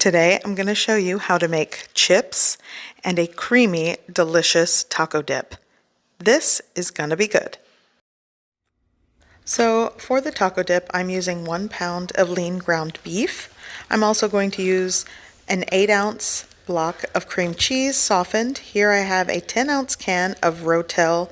Today I'm going to show you how to make chips and a creamy, delicious taco dip. This is going to be good. So for the taco dip, I'm using 1 pound of lean ground beef. I'm also going to use an 8-ounce block of cream cheese softened. Here I have a 10-ounce can of Rotel.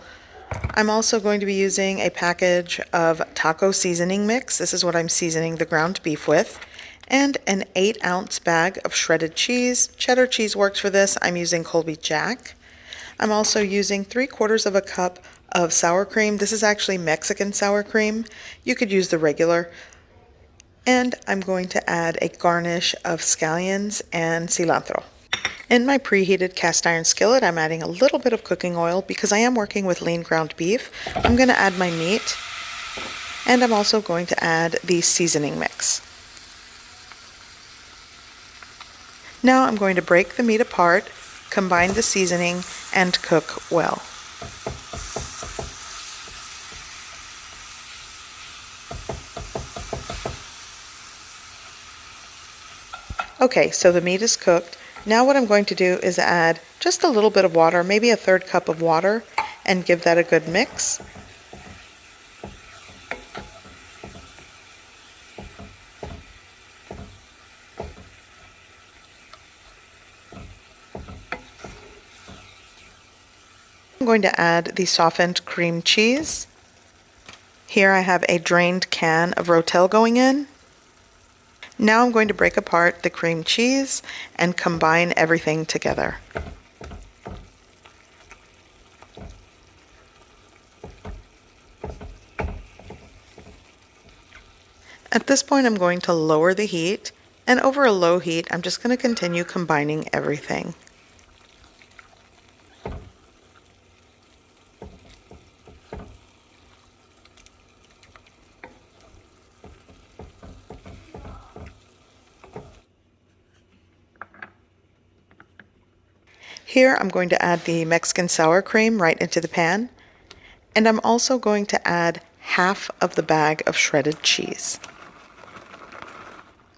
I'm also going to be using a package of taco seasoning mix. This is what I'm seasoning the ground beef with. And an 8-ounce bag of shredded cheese. Cheddar cheese works for this. I'm using Colby Jack. I'm also using 3/4 of a cup of sour cream. This is actually Mexican sour cream. You could use the regular. And I'm going to add a garnish of scallions and cilantro. In my preheated cast iron skillet, I'm adding a little bit of cooking oil because I am working with lean ground beef. I'm going to add my meat, and I'm also going to add the seasoning mix. Now I'm going to break the meat apart, combine the seasoning, and cook well. Okay, so the meat is cooked. Now what I'm going to do is add just a little bit of water, maybe a 1/3 cup of water, and give that a good mix. I'm going to add the softened cream cheese. Here I have a drained can of Rotel going in. Now I'm going to break apart the cream cheese and combine everything together. At this point I'm going to lower the heat, and over a low heat I'm just going to continue combining everything. Here I'm going to add the Mexican sour cream right into the pan, and I'm also going to add half of the bag of shredded cheese.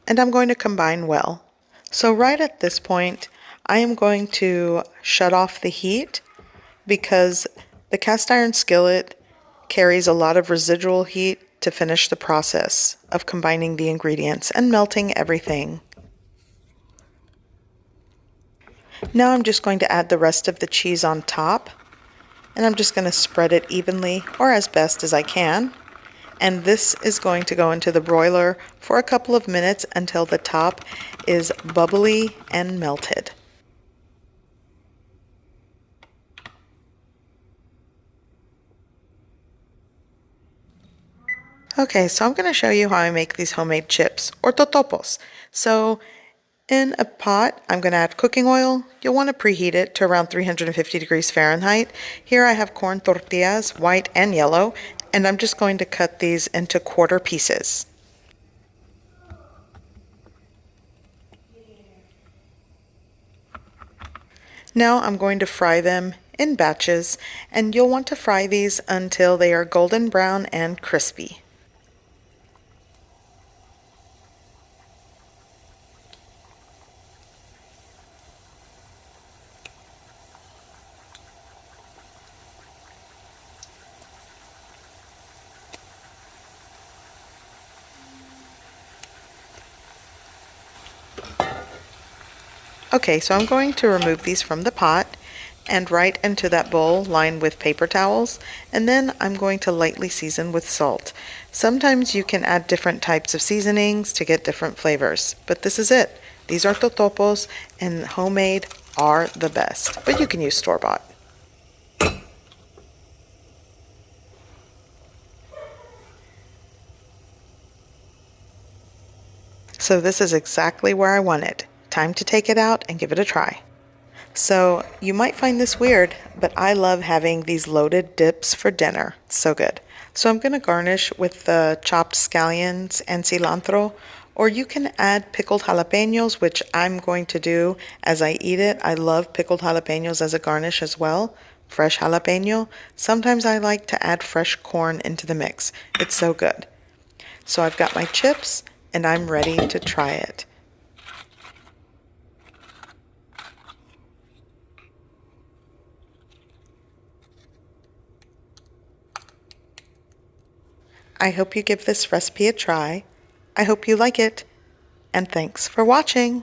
And I'm going to combine well. So right at this point, I am going to shut off the heat because the cast iron skillet carries a lot of residual heat to finish the process of combining the ingredients and melting everything. Now I'm just going to add the rest of the cheese on top, and I'm just going to spread it evenly or as best as I can. And this is going to go into the broiler for a couple of minutes until the top is bubbly and melted. Okay, so I'm going to show you how I make these homemade chips, or totopos. So in a pot, I'm going to add cooking oil. You'll want to preheat it to around 350 degrees Fahrenheit. Here I have corn tortillas, white and yellow, and I'm just going to cut these into quarter pieces. Now I'm going to fry them in batches, and you'll want to fry these until they are golden brown and crispy. Okay, so I'm going to remove these from the pot and right into that bowl lined with paper towels, and then I'm going to lightly season with salt. Sometimes you can add different types of seasonings to get different flavors, but this is it. These are totopos, and homemade are the best, but you can use store-bought. So this is exactly where I want it. Time to take it out and give it a try. So you might find this weird, but I love having these loaded dips for dinner. It's so good. So I'm going to garnish with the chopped scallions and cilantro, or you can add pickled jalapenos, which I'm going to do as I eat it. I love pickled jalapenos as a garnish as well. Fresh jalapeno. Sometimes I like to add fresh corn into the mix. It's so good. So I've got my chips and I'm ready to try it. I hope you give this recipe a try. I hope you like it, and thanks for watching.